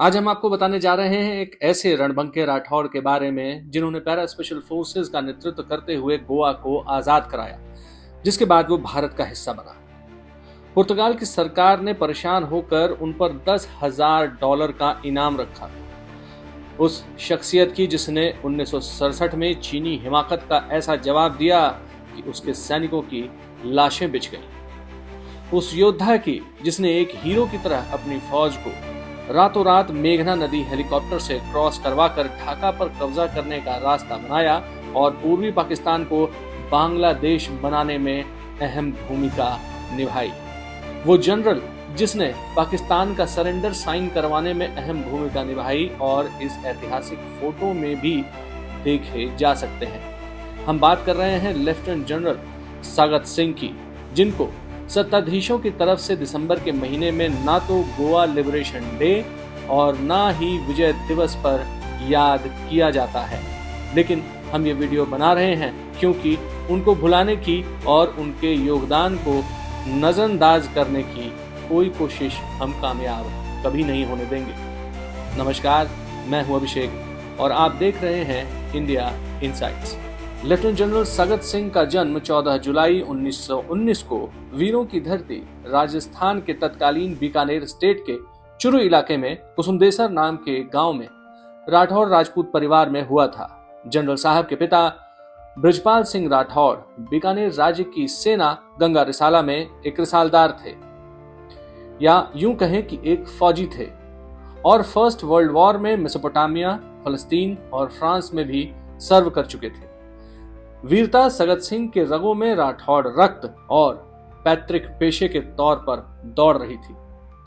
आज हम आपको बताने जा रहे हैं एक ऐसे रणबंके राठौड़ के बारे में जिन्होंने पैरा स्पेशल फोर्सेस का नेतृत्व करते हुए गोवा को आजाद कराया, जिसके बाद वो भारत का हिस्सा बना। पुर्तगाल की सरकार ने परेशान होकर उन पर $10,000 का इनाम रखा। उस शख्सियत की जिसने 1967 में चीनी हिमाकत का ऐसा जवाब दिया कि उसके सैनिकों की लाशें बिछ गईं। उस योद्धा की जिसने एक हीरो की तरह अपनी फौज को रातों रात मेघना नदी हेलीकॉप्टर से क्रॉस करवाकर ढाका पर कब्जा करने का रास्ता बनाया और पूर्वी पाकिस्तान को बांग्लादेश बनाने में अहम भूमिका निभाई। वो जनरल जिसने पाकिस्तान का सरेंडर साइन करवाने में अहम भूमिका निभाई और इस ऐतिहासिक फोटो में भी देखे जा सकते हैं। हम बात कर रहे हैं लेफ्टिनेंट जनरल सगत सिंह की, जिनको सत्ताधीशों की तरफ से दिसंबर के महीने में ना तो गोवा लिबरेशन डे और ना ही विजय दिवस पर याद किया जाता है, लेकिन हम ये वीडियो बना रहे हैं क्योंकि उनको भुलाने की और उनके योगदान को नजरअंदाज करने की कोई कोशिश हम कामयाब कभी नहीं होने देंगे। नमस्कार, मैं हूं अभिषेक और आप देख रहे हैं India insights. Lieutenant general Sagat Singh का जन्म 14 जुलाई 1919 को वीरों की धरती राजस्थान के तत्कालीन बीकानेर स्टेट के चुरू इलाके में कुसुमदेसर नाम के गांव में राठौड़ राजपूत परिवार में हुआ था। जनरल साहब के पिता बृजपाल सिंह राठौड़ बीकानेर राज्य की सेना गंगा रिसाला में एक रिसालदार थे, या यूं कहें कि एक फौजी थे, और फर्स्ट वर्ल्ड वॉर में मेसोपोटामिया, फलस्तीन और फ्रांस में भी सर्व कर चुके थे। वीरता सगत सिंह के रगों में राठौड़ रक्त और पैतृक पेशे के तौर पर दौड़ रही थी।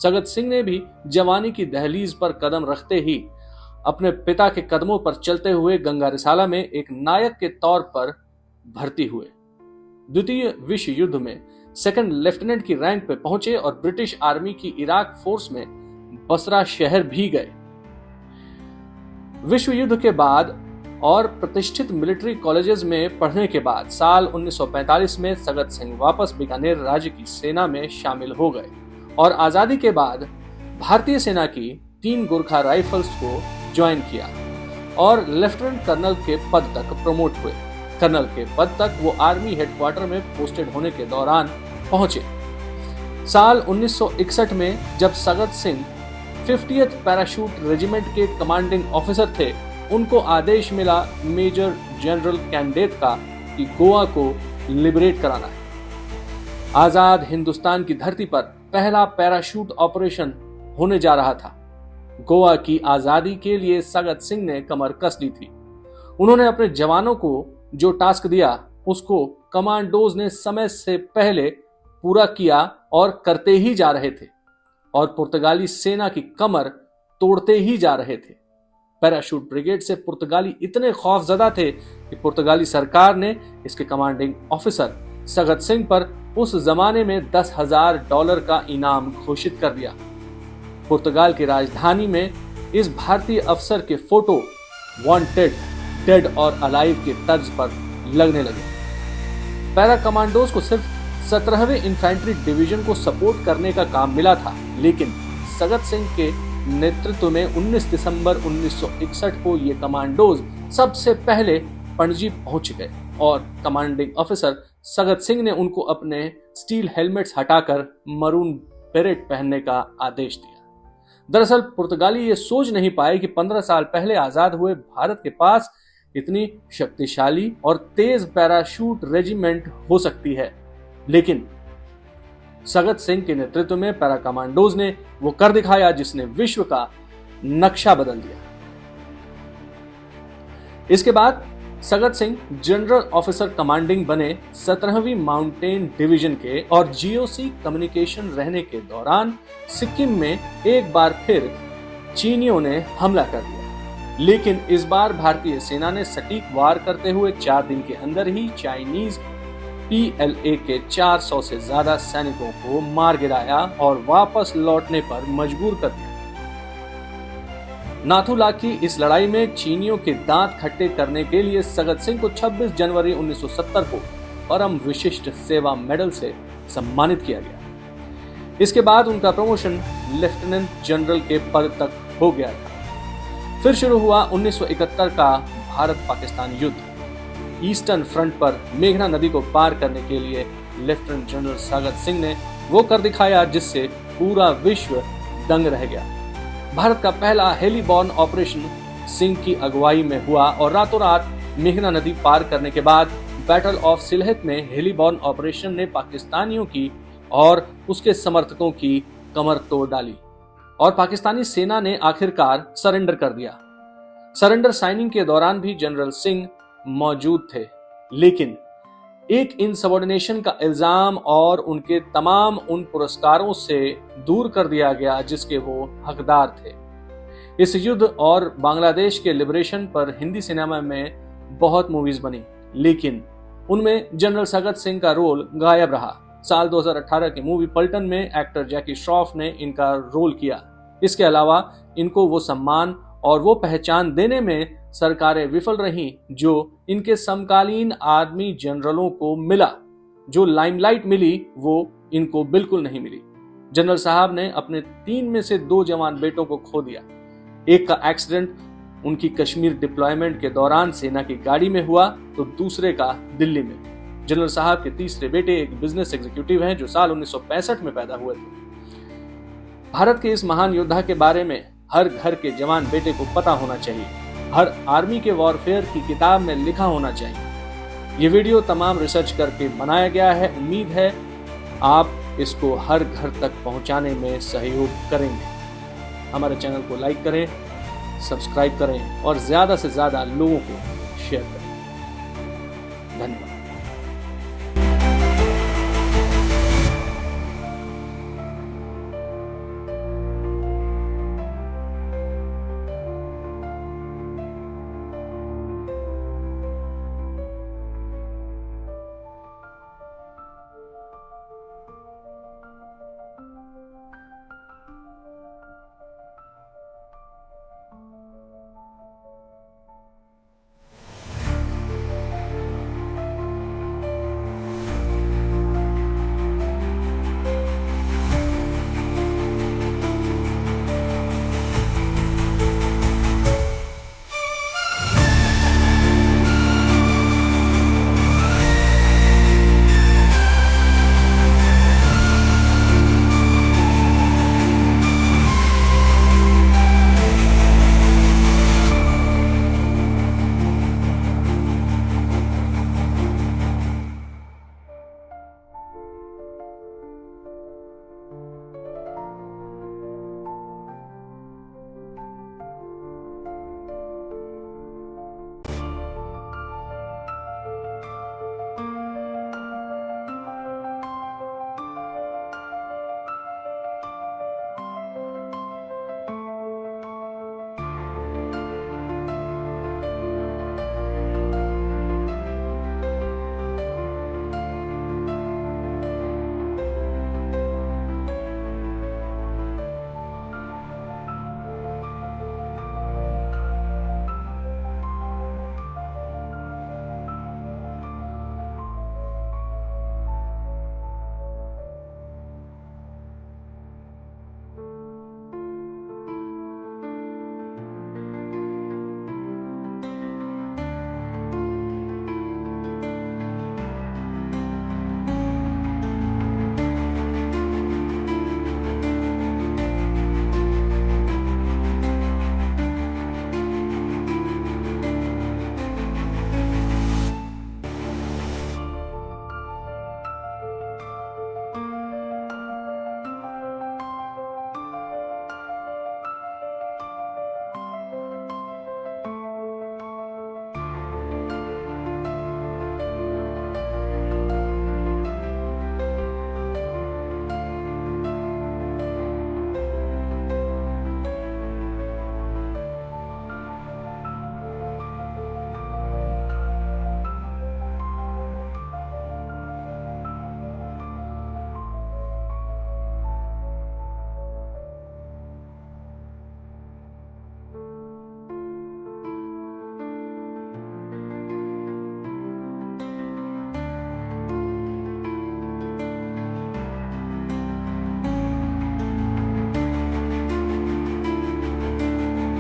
सगत सिंह ने भी जवानी की दहलीज पर कदम रखते ही अपने पिता के कदमों पर चलते हुए गंगा रिसाला में एक नायक के तौर पर भर्ती हुए। द्वितीय विश्व युद्ध में सेकंड लेफ्टिनेंट की रैंक पे पहुंचे और ब्रिटिश आर्मी की इराक फोर्स में बसरा शहर भी गए। विश्व युद्ध के बाद और प्रतिष्ठित मिलिट्री कॉलेजेस में पढ़ने के बाद साल 1945 में सगत सिंह वापस बीकानेर राज्य की सेना में शामिल हो गए और आजादी के बाद भारतीय सेना की 3 गोरखा राइफल्स को ज्वाइन किया और लेफ्टिनेंट कर्नल के पद तक प्रमोट हुए। कर्नल के पद तक वो आर्मी हेडक्वार्टर में पोस्टेड होने के दौरान पहुंचे। साल 1961 में जब Sagat Singh 50th parachute regiment के कमांडिंग ऑफिसर थे, उनको आदेश मिला मेजर जनरल कैंडिडेट का कि गोवा को लिबरेट कराना है। आजाद हिंदुस्तान की धरती पर पहला पैराशूट ऑपरेशन होने जा रहा था। गोवा की आजादी के लिए सगत सिंह ने कमर कस ली थी। उन्होंने अपने जवानों को जो टास्क दिया उसको कमांडोज ने समय से पहले पूरा किया और करते ही जा रहे थे और पुर्तगाली सेना की कमर तोड़ते ही जा रहे थे। पैराशूट ब्रिगेड से पुर्तगाली इतने खौफजदा थे कि पुर्तगाली सरकार ने इसके कमांडिंग ऑफिसर सगत सिंह पर उस जमाने में $10,000 का इनाम घोषित कर दिया। पुर्तगाल की राजधानी में इस भारतीय अफसर के फोटो वांटेड, डेड और अलाइव के तर्ज पर लगने लगे। पैरा कमांडोज को सिर्फ 17वें इन्फेंट्री डिवीजन को सपोर्ट करने का काम मिला था, लेकिन सगत सिंह के नेतृत्व में 19 दिसंबर 1961 को ये कमांडोज सबसे पहले पणजी पहुंच गए और कमांडिंग ऑफिसर सगत सिंह ने उनको अपने स्टील हेलमेट्स हटाकर मरून बेरेट पहनने का आदेश दिया। दरअसल पुर्तगाली ये सोच नहीं पाए कि 15 साल पहले आजाद हुए भारत के पास इतनी शक्तिशाली और तेज पैराशूट रेजिमेंट हो सकती है, लेकिन सगत सिंह के नेतृत्व में पैरा कमांडोज ने वो कर दिखाया जिसने विश्व का नक्शा बदल दिया। इसके बाद Sagat Singh general officer commanding बने 17वीं माउंटेन डिवीजन के और जीओसी कम्युनिकेशन रहने के दौरान सिक्किम में एक बार फिर चीनियों ने हमला कर दिया, लेकिन इस बार भारतीय सेना ने सटीक वार करते हुए 4 दिन के अंदर ही चाइनीज PLA के 400 से ज्यादा सैनिकों को मार गिराया और वापस लौटने पर मजबूर कर दिया। नाथुला की इस लड़ाई में चीनियों के दांत खट्टे करने के लिए सगत सिंह को 26 जनवरी 1970 को परम विशिष्ट सेवा मेडल से सम्मानित किया गया। इसके बाद उनका प्रमोशन लेफ्टिनेंट जनरल के पद तक हो गया था। फिर शुरू हुआ 1971 का भारत पाकिस्तान युद्ध। ईस्टर्न फ्रंट पर मेघना नदी को पार करने के लिए लेफ्टिनेंट जनरल सागर सिंह ने वो कर दिखाया जिससे पूरा विश्व दंग रह गया। भारत का पहला हेलीबॉर्न ऑपरेशन सिंह की अगुवाई में हुआ और रातों रात मेघना नदी पार करने के बाद बैटल ऑफ सिलहट में हेलीबॉर्न ऑपरेशन ने पाकिस्तानियों की और उसके समर्थकों की कमर तोड़ डाली और पाकिस्तानी सेना ने आखिरकार सरेंडर कर दिया। सरेंडर साइनिंग के दौरान भी जनरल सिंह मौजूद थे, लेकिन एक इनसबऑर्डिनेशन का इल्जाम और उनके तमाम उन पुरस्कारों से दूर कर दिया गया जिसके वो हकदार थे। इस युद्ध और बांग्लादेश के लिबरेशन पर हिंदी सिनेमा में बहुत मूवीज बनी, लेकिन उनमें जनरल सगत सिंह का रोल गायब रहा। साल 2018 की मूवी पलटन में एक्टर जैकी श्रॉफ ने इनका रोल किया। इसके अलावा इनको वो सम्मान और वो पहचान देने में सरकारें विफल रहीं जो इनके समकालीन आर्मी जनरलों को मिला। जो लाइमलाइट मिली वो इनको बिल्कुल नहीं मिली। जनरल साहब ने अपने 3 में से 2 जवान बेटों को खो दिया। एक का एक्सीडेंट उनकी कश्मीर डिप्लॉयमेंट के दौरान सेना की गाड़ी में हुआ तो दूसरे का दिल्ली में। जनरल साहब के तीसरे बेटे एक बिजनेस एग्जीक्यूटिव हैं जो साल 1965 में पैदा हुए थे। भारत के इस महान योद्धा के बारे में हर घर के जवान बेटे को पता होना चाहिए। हर आर्मी के वॉरफेयर की किताब में लिखा होना चाहिए। ये वीडियो तमाम रिसर्च करके बनाया गया है। उम्मीद है आप इसको हर घर तक पहुंचाने में सहयोग करेंगे। हमारे चैनल को लाइक करें, सब्सक्राइब करें और ज्यादा से ज्यादा लोगों को शेयर करें। धन्यवाद।